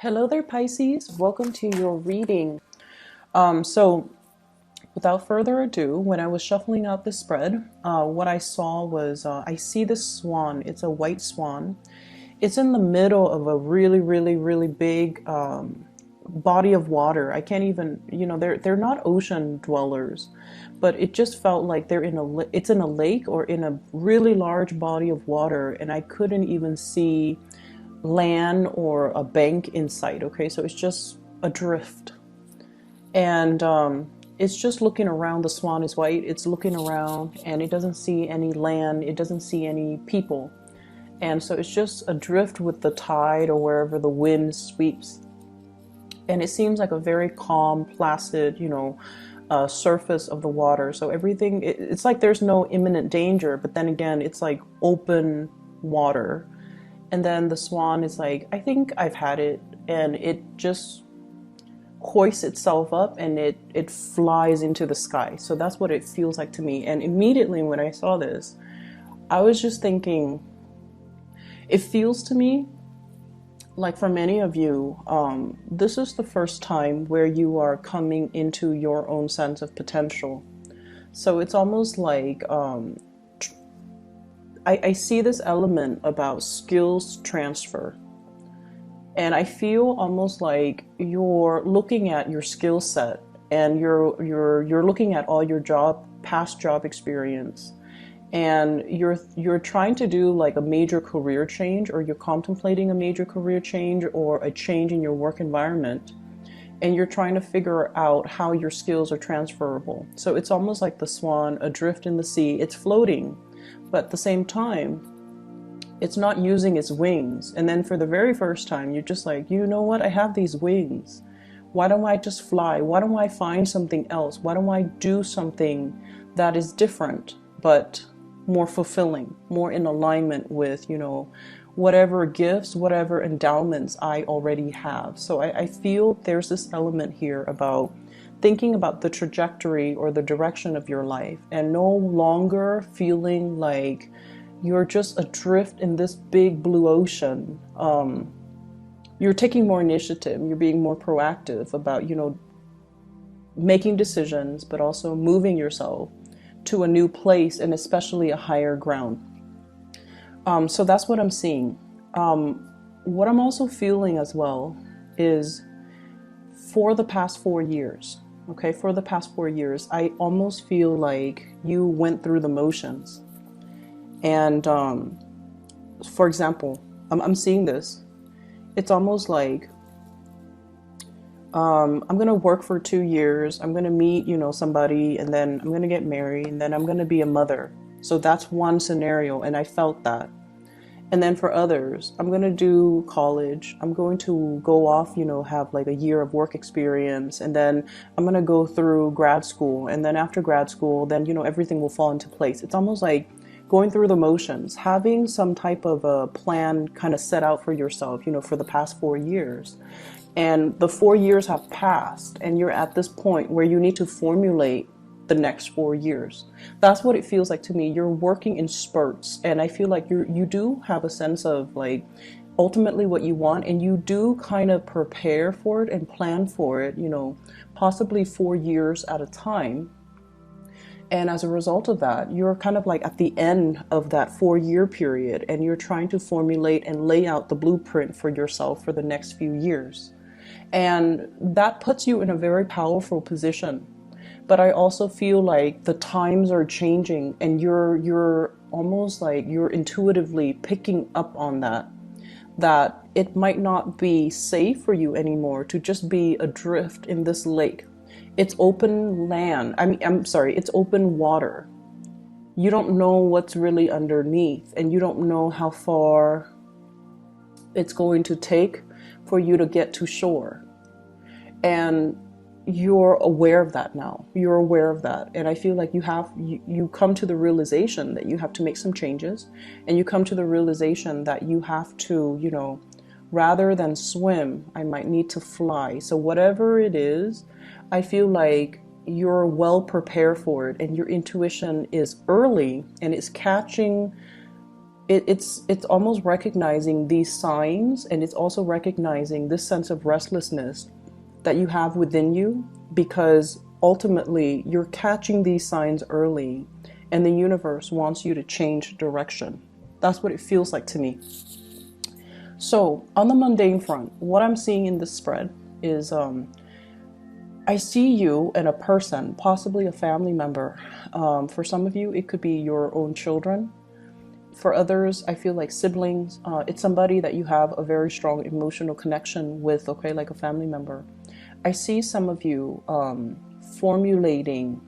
Hello there, Pisces. Welcome to your reading. So without further ado, when I was shuffling out the spread, what I saw was I see this swan. It's a white swan. It's in the middle of a really big body of water. I can't even, they're not ocean dwellers, but it just felt like it's in a lake or in a really large body of water, and I couldn't even see land or a bank in sight. Okay, so it's just adrift, and it's just looking around. The swan is white. It's looking around, and it doesn't see any land. It doesn't see any people, and so it's just adrift with the tide or wherever the wind sweeps. And it seems like a very calm, placid, surface of the water. So everything, it's like there's no imminent danger, but then again, it's like open water. And then the swan is like, I think I've had it. And it just hoists itself up and it flies into the sky. So that's what it feels like to me. And immediately when I saw this, I was just thinking, it feels to me like for many of you, this is the first time where you are coming into your own sense of potential. So it's almost like I see this element about skills transfer. And I feel almost like you're looking at your skill set, and you're looking at all your past job experience, and you're trying to do like a major career change, or you're contemplating a major career change or a change in your work environment, and you're trying to figure out how your skills are transferable. So it's almost like the swan adrift in the sea. It's floating, but at the same time, it's not using its wings. And then for the very first time, you're just like, you know what? I have these wings. Why don't I just fly? Why don't I find something else? Why don't I do something that is different, but more fulfilling, more in alignment with, whatever gifts, whatever endowments I already have. So I feel there's this element here about thinking about the trajectory or the direction of your life, and no longer feeling like you're just adrift in this big blue ocean. You're taking more initiative. You're being more proactive about, making decisions, but also moving yourself to a new place, and especially a higher ground. So that's what I'm seeing. What I'm also feeling as well is for the past 4 years, I almost feel like you went through the motions. And for example, I'm seeing this. It's almost like I'm going to work for 2 years. I'm going to meet, somebody, and then I'm going to get married, and then I'm going to be a mother. So that's one scenario, and I felt that. And then for others, I'm going to do college. I'm going to go off, have like a year of work experience, and then I'm going to go through grad school. And then after grad school, then, everything will fall into place. It's almost like going through the motions, having some type of a plan kind of set out for yourself, for the past 4 years. And the 4 years have passed, and you're at this point where you need to formulate the next 4 years. That's what it feels like to me. You're working in spurts, and I feel like you do have a sense of like ultimately what you want, and you do kind of prepare for it and plan for it, possibly 4 years at a time. And as a result of that, you're kind of like at the end of that 4 year period, and you're trying to formulate and lay out the blueprint for yourself for the next few years. And that puts you in a very powerful position. But I also feel like the times are changing, and you're almost like you're intuitively picking up on that it might not be safe for you anymore to just be adrift in this lake. It's open land. It's open water. You don't know what's really underneath, and you don't know how far it's going to take for you to get to shore. And you're aware of that now. You're aware of that. And I feel like you come to the realization that you have to make some changes, and you come to the realization that you have to, rather than swim, I might need to fly. So whatever it is, I feel like you're well prepared for it, and your intuition is early, and it's catching it's almost recognizing these signs, and it's also recognizing this sense of restlessness that you have within you, because ultimately you're catching these signs early and the universe wants you to change direction. That's what it feels like to me. So on the mundane front, what I'm seeing in this spread is I see you and a person, possibly a family member. For some of you, it could be your own children. For others, I feel like siblings. It's somebody that you have a very strong emotional connection with, okay, like a family member. I see some of you formulating,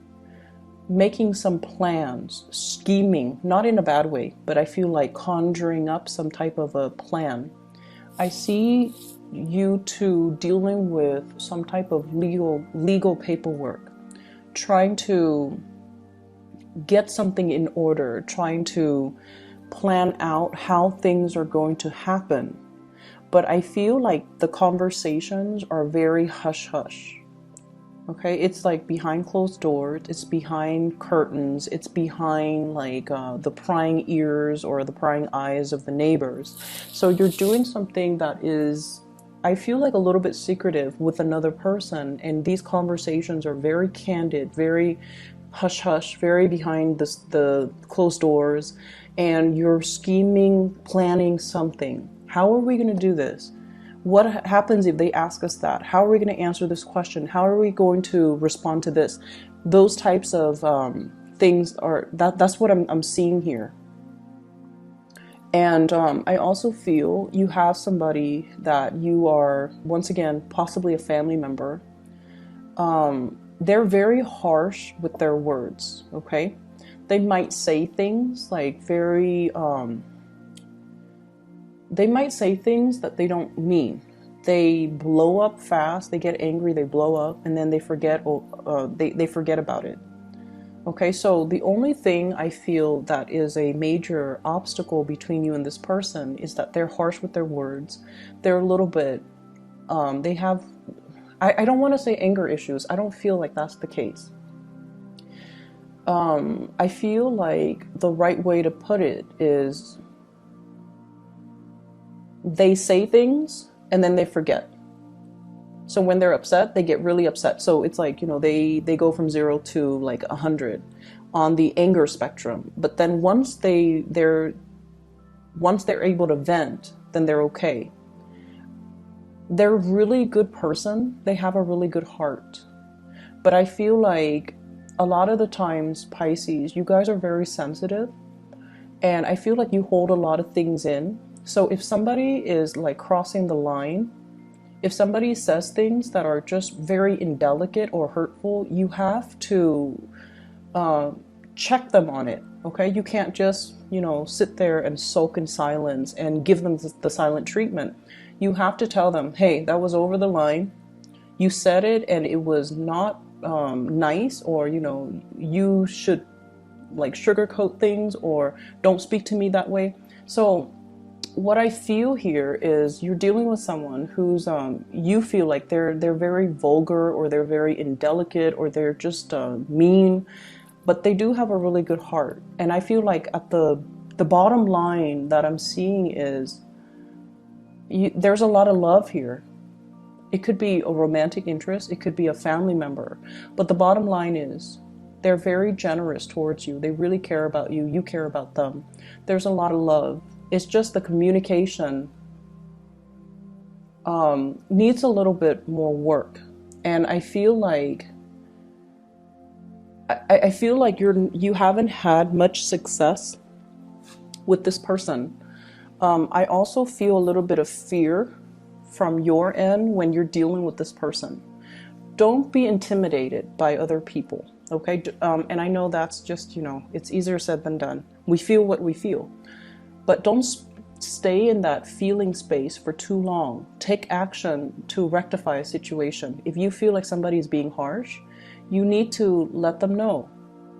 making some plans, scheming, not in a bad way, but I feel like conjuring up some type of a plan. I see you two dealing with some type of legal paperwork, trying to get something in order, trying to plan out how things are going to happen. But I feel like the conversations are very hush-hush. Okay, it's like behind closed doors, it's behind curtains, it's behind like the prying ears or the prying eyes of the neighbors. So you're doing something that is, I feel like, a little bit secretive with another person, and these conversations are very candid, very hush-hush, very behind the closed doors, and you're scheming, planning something. How are we going to do this? What happens if they ask us that? How are we going to answer this question? How are we going to respond to this? Those types of things are, that's what I'm seeing here. And I also feel you have somebody that you are, once again, possibly a family member. They're very harsh with their words, okay? They might say things like they might say things that they don't mean. They blow up fast, they get angry, they blow up, and then they forget, they forget about it. Okay, so the only thing I feel that is a major obstacle between you and this person is that they're harsh with their words. They're a little bit, they have, I don't want to say anger issues. I don't feel like that's the case. I feel like the right way to put it is they say things and then they forget. So when they're upset, they get really upset. So it's like, you know, they go from 0 to like 100 on the anger spectrum. But then once they're able to vent, then they're okay. They're a really good person. They have a really good heart. But I feel like a lot of the times, Pisces, you guys are very sensitive. And I feel like you hold a lot of things in. So if somebody is like crossing the line, if somebody says things that are just very indelicate or hurtful, you have to check them on it, okay? You can't just, you know, sit there and sulk in silence and give them the silent treatment. You have to tell them, hey, that was over the line. You said it and it was not nice, or, you know, you should like sugarcoat things, or don't speak to me that way. So what I feel here is you're dealing with someone who's you feel like they're very vulgar, or they're very indelicate, or they're just mean, but they do have a really good heart. And I feel like at the bottom line that I'm seeing is there's a lot of love here. It could be a romantic interest, it could be a family member, but the bottom line is they're very generous towards you. They really care about you. You care about them. There's a lot of love. It's just the communication needs a little bit more work. And I feel like I feel like you haven't had much success with this person. I also feel a little bit of fear from your end when you're dealing with this person. Don't be intimidated by other people, okay? And I know that's just, you know, it's easier said than done. We feel what we feel. But don't stay in that feeling space for too long. Take action to rectify a situation. If you feel like somebody is being harsh, you need to let them know.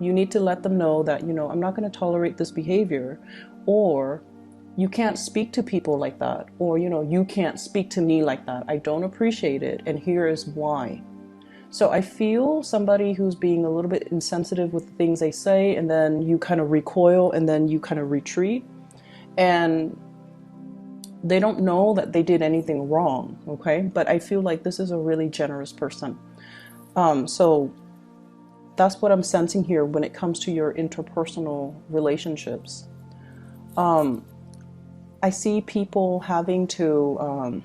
You need to let them know that, you know, I'm not going to tolerate this behavior, or you can't speak to people like that, or, you know, you can't speak to me like that. I don't appreciate it, and here is why. So I feel somebody who's being a little bit insensitive with the things they say, and then you kind of recoil, and then you kind of retreat. and they don't know that they did anything wrong, okay? But I feel like this is a really generous person. So that's what I'm sensing here when it comes to your interpersonal relationships. I see people having to,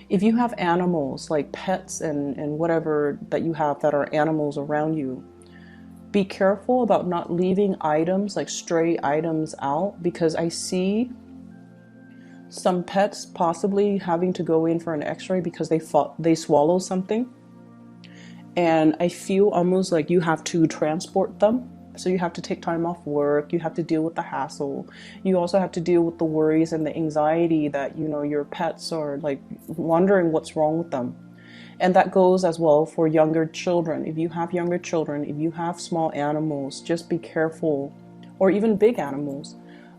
if you have animals like pets and whatever that you have that are animals around you, be careful about not leaving items like stray items out, because I see some pets possibly having to go in for an x-ray because they swallow something. And I feel almost like you have to transport them. So you have to take time off work, you have to deal with the hassle. You also have to deal with the worries and the anxiety that, you know, your pets are like wondering what's wrong with them. And that goes as well for younger children. If you have younger children, if you have small animals, just be careful, or even big animals,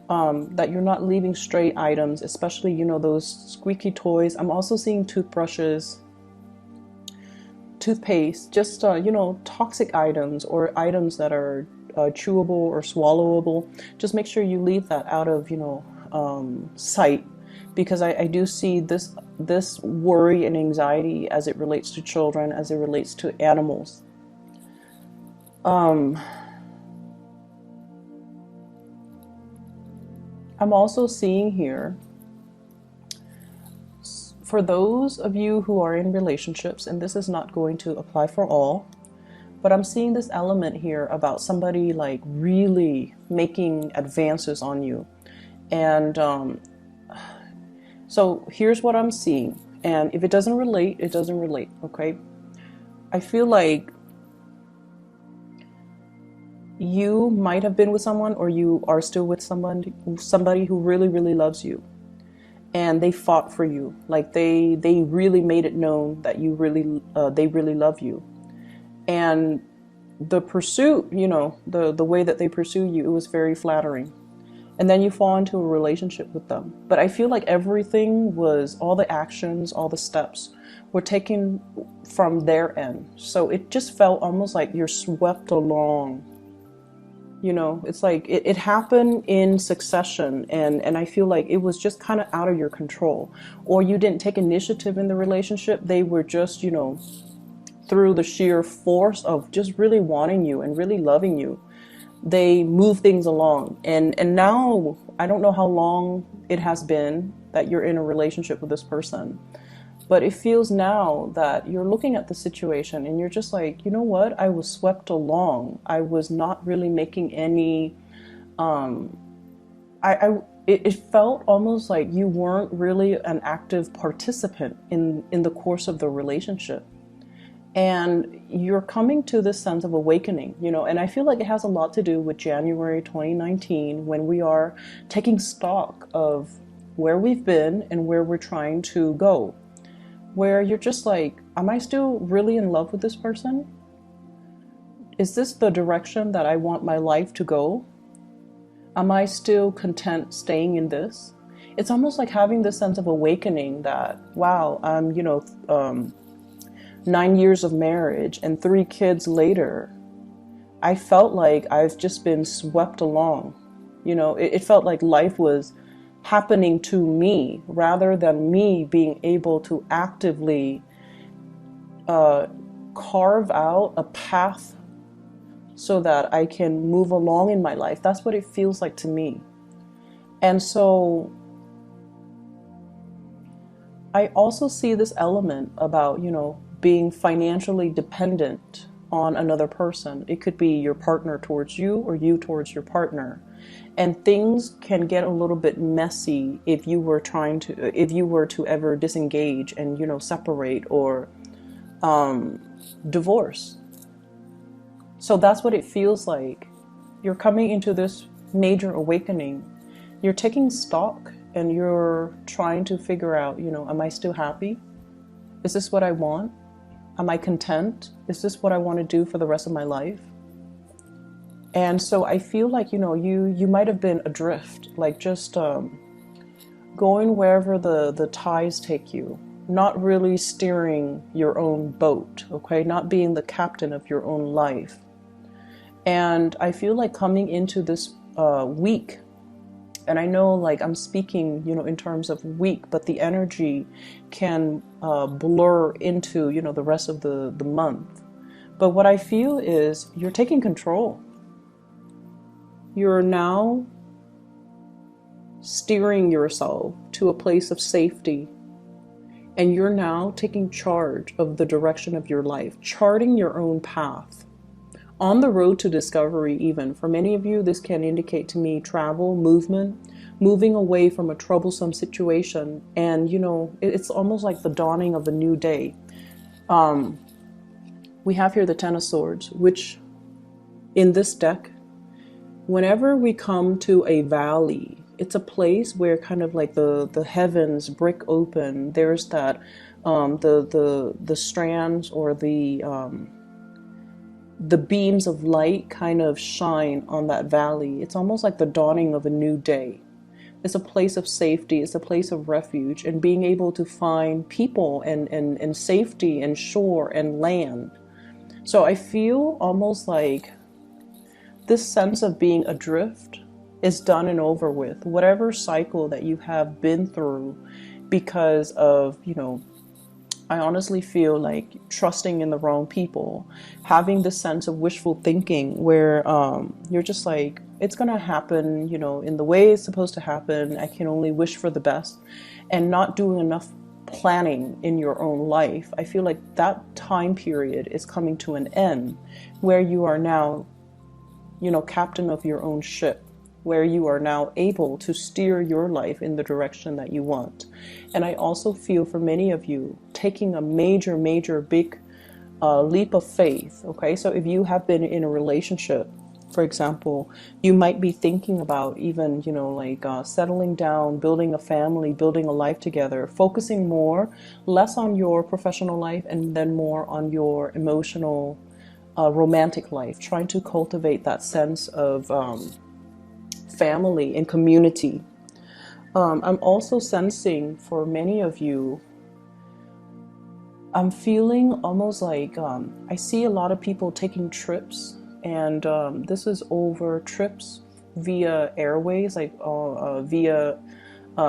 that you're not leaving stray items, especially, you know, those squeaky toys. I'm also seeing toothbrushes, toothpaste, just, you know, toxic items or items that are chewable or swallowable. Just make sure you leave that out of, you know, sight, because I do see this worry and anxiety as it relates to children, as it relates to animals. I'm also seeing here, for those of you who are in relationships, and this is not going to apply for all, but I'm seeing this element here about somebody like really making advances on you. And so here's what I'm seeing. And if it doesn't relate, it doesn't relate, okay? I feel like you might have been with someone, or you are still with somebody who really, really loves you. And they fought for you. Like they really made it known that you really, they really love you. And the pursuit, you know, the way that they pursue you, it was very flattering. And then you fall into a relationship with them. But I feel like everything was, all the actions, all the steps were taken from their end. So it just felt almost like you're swept along. You know, it's like it happened in succession, and I feel like it was just kind of out of your control. Or you didn't take initiative in the relationship. They were just, you know, through the sheer force of just really wanting you and really loving you, they move things along. And now, I don't know how long it has been that you're in a relationship with this person, but it feels now that you're looking at the situation and you're just like, you know what? I was swept along. I was not really making any, it felt almost like you weren't really an active participant in the course of the relationship. And you're coming to this sense of awakening, you know, and I feel like it has a lot to do with January 2019, when we are taking stock of where we've been and where we're trying to go. Where you're just like, am I still really in love with this person? Is this the direction that I want my life to go? Am I still content staying in this? It's almost like having this sense of awakening that, wow, I'm, you know, 9 years of marriage and 3 kids later, I felt like I've just been swept along. You know, it felt like life was happening to me rather than me being able to actively carve out a path so that I can move along in my life. That's what it feels like to me. And so I also see this element about, you know, being financially dependent on another person. It could be your partner towards you or you towards your partner. And things can get a little bit messy if you were to ever disengage and, you know, separate or divorce. So that's what it feels like. You're coming into this major awakening. You're taking stock and you're trying to figure out, you know, am I still happy? Is this what I want? Am I content? Is this what I want to do for the rest of my life? And so I feel like, you know, you might have been adrift, like just going wherever the tides take you, not really steering your own boat, okay? Not being the captain of your own life. And I feel like coming into this week, And I know like I'm speaking, you know, in terms of week, but the energy can blur into, you know, the rest of the month. But what I feel is you're taking control. You're now steering yourself to a place of safety. And you're now taking charge of the direction of your life, charting your own path. On the road to discovery, even. For many of you, this can indicate to me travel, movement, moving away from a troublesome situation. And, you know, it's almost like the dawning of a new day. We have here the Ten of Swords, which in this deck, whenever we come to a valley, it's a place where kind of like the heavens break open. There's that the strands or the beams of light kind of shine on that valley. It's almost like the dawning of a new day. It's a place of safety. It's a place of refuge, and being able to find people and safety and shore and land. So I feel almost like this sense of being adrift is done and over with. Whatever cycle that you have been through because of, you know, I honestly feel like trusting in the wrong people, having this sense of wishful thinking where you're just like, it's going to happen, you know, in the way it's supposed to happen. I can only wish for the best, and not doing enough planning in your own life. I feel like that time period is coming to an end where you are now, you know, captain of your own ship, where you are now able to steer your life in the direction that you want. And I also feel for many of you taking a major big leap of faith. Okay, so if you have been in a relationship, for example, you might be thinking about even, you know, like settling down, building a family, building a life together, focusing less on your professional life and then more on your emotional romantic life, trying to cultivate that sense of family and community. I'm also sensing for many of you, I'm feeling almost like I see a lot of people taking trips, and this is over trips via airways, like via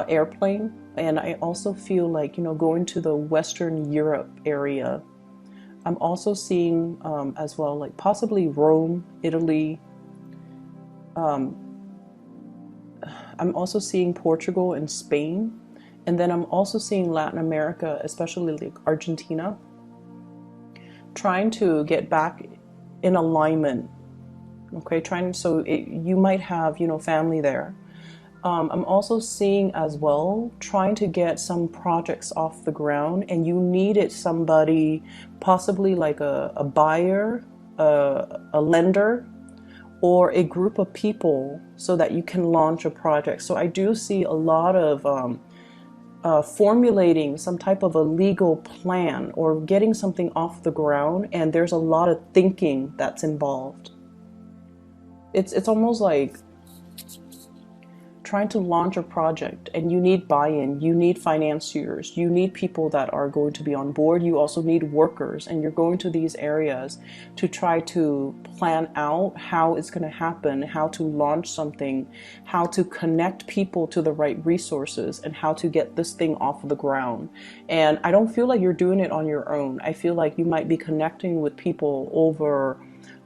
airplane. And I also feel like, you know, going to the Western Europe area. I'm also seeing as well, like possibly Rome, Italy. I'm also seeing Portugal and Spain. And then I'm also seeing Latin America, especially like Argentina, trying to get back in alignment. Okay, you might have, you know, family there. I'm also seeing as well, trying to get some projects off the ground, and you needed somebody, possibly like a buyer, a lender, or a group of people so that you can launch a project. So I do see a lot of formulating some type of a legal plan or getting something off the ground, and there's a lot of thinking that's involved. It's almost like trying to launch a project, and you need buy-in, you need financiers, you need people that are going to be on board, you also need workers, and you're going to these areas to try to plan out how it's going to happen, how to launch something, how to connect people to the right resources, and how to get this thing off the ground. And I don't feel like you're doing it on your own. I feel like you might be connecting with people over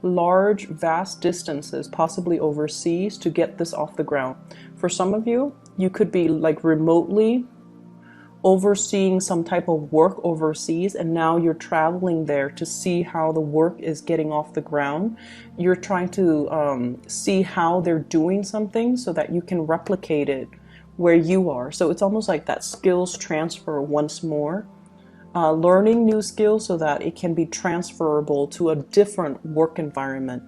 large, vast distances, possibly overseas, to get this off the ground. For some of you, you could be like remotely overseeing some type of work overseas, and now you're traveling there to see how the work is getting off the ground. You're trying to see how they're doing something so that you can replicate it where you are. So it's almost like that skills transfer once more. Learning new skills so that it can be transferable to a different work environment.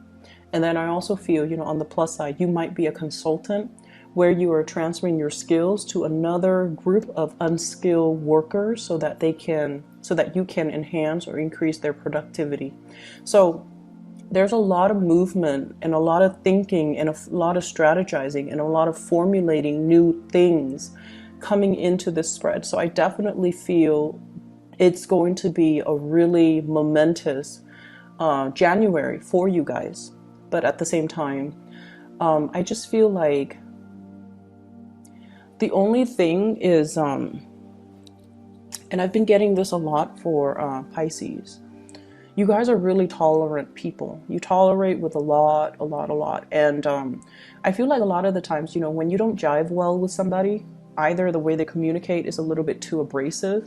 And then I also feel, you know, on the plus side, you might be a consultant where you are transferring your skills to another group of unskilled workers so that you can enhance or increase their productivity. So there's a lot of movement and a lot of thinking and a lot of strategizing and a lot of formulating new things coming into this spread. So I definitely feel it's going to be a really momentous January for you guys. But at the same time, I just feel like The only thing is, and I've been getting this a lot for Pisces, you guys are really tolerant people. You tolerate with a lot. And I feel like a lot of the times, when you don't jive well with somebody, either the way they communicate is a little bit too abrasive,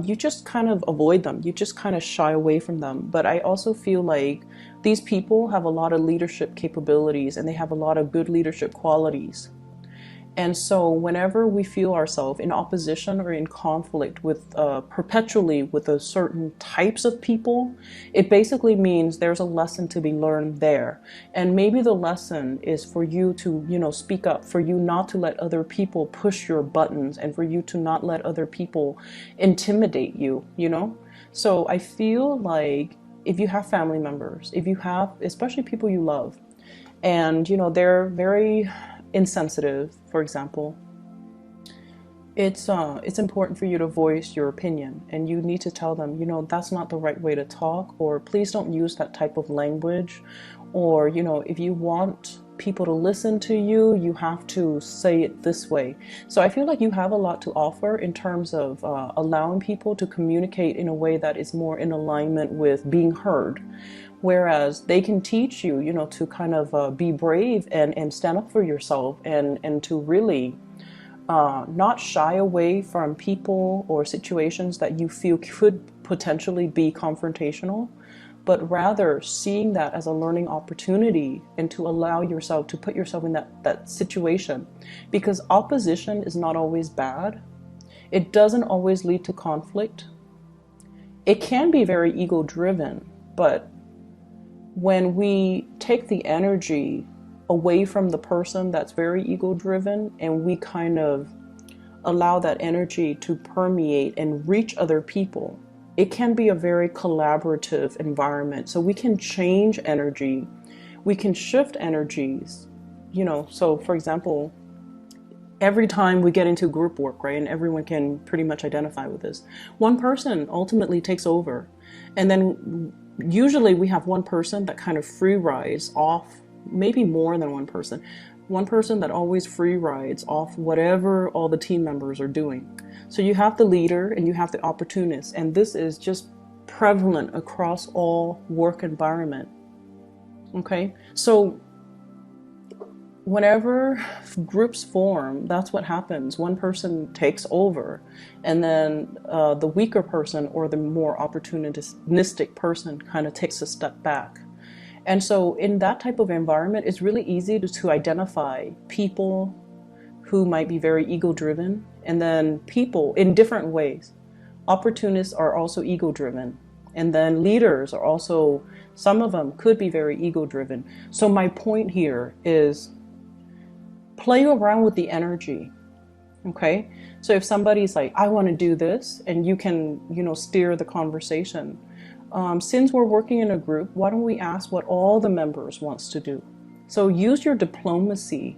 you just kind of avoid them. You just kind of shy away from them. But I also feel like these people have a lot of leadership capabilities and they have a lot of good leadership qualities. And so whenever we feel ourselves in opposition or in conflict with perpetually with a certain types of people, it basically means there's a lesson to be learned there. And maybe the lesson is for you to, speak up, for you not to let other people push your buttons, and for you to not let other people intimidate you, So I feel like if you have family members, if you have, especially people you love, and, they're very insensitive, for example, it's important for you to voice your opinion, and you need to tell them, that's not the right way to talk, or please don't use that type of language, or, if you want people to listen to you, you have to say it this way. So I feel like you have a lot to offer in terms of allowing people to communicate in a way that is more in alignment with being heard. Whereas they can teach you, to kind of be brave and stand up for yourself, and to really not shy away from people or situations that you feel could potentially be confrontational, but rather seeing that as a learning opportunity, and to allow yourself to put yourself in that situation. Because opposition is not always bad. It doesn't always lead to conflict. It can be very ego-driven, but when we take the energy away from the person that's very ego-driven, and we kind of allow that energy to permeate and reach other people, it can be a very collaborative environment. So we can change energy, we can shift energies, So for example, every time we get into group work, right, and everyone can pretty much identify with this, one person ultimately takes over, and then usually we have one person that kind of free rides off, maybe more than one person that always free rides off whatever all the team members are doing. So you have the leader and you have the opportunist, and this is just prevalent across all work environment. Okay, so whenever groups form, that's what happens. One person takes over, and then the weaker person or the more opportunistic person kind of takes a step back. And so in that type of environment, it's really easy to identify people who might be very ego-driven, and then people in different ways. Opportunists are also ego-driven, and then leaders are also, some of them could be very ego-driven. So my point here is, play around with the energy, okay? So if somebody's like, I want to do this, and you can, steer the conversation. Since we're working in a group, why don't we ask what all the members wants to do? So use your diplomacy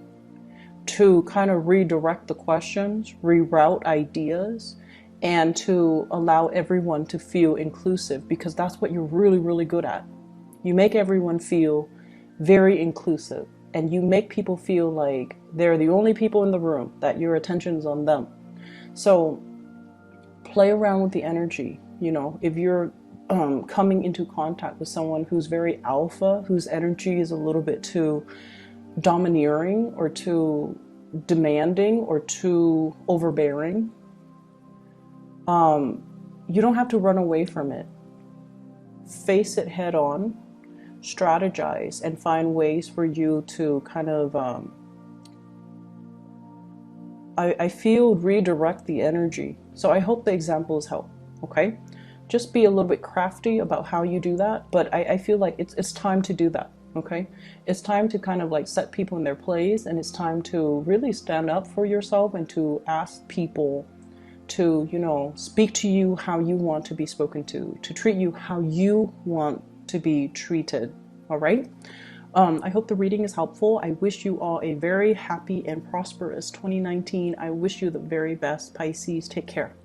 to kind of redirect the questions, reroute ideas, and to allow everyone to feel inclusive, because that's what you're really, really good at. You make everyone feel very inclusive, and you make people feel like they're the only people in the room, that your attention is on them. So play around with the energy. If you're coming into contact with someone who's very alpha, whose energy is a little bit too domineering or too demanding or too overbearing, you don't have to run away from it. Face it head on, strategize, and find ways for you to kind of, I feel, redirect the energy. So I hope the examples help, okay? Just be a little bit crafty about how you do that, but I feel like it's time to do that, okay? It's time to kind of like set people in their place, and it's time to really stand up for yourself and to ask people to, speak to you how you want to be spoken to treat you how you want to be treated, all right? I hope the reading is helpful. I wish you all a very happy and prosperous 2019. I wish you the very best, Pisces. Take care.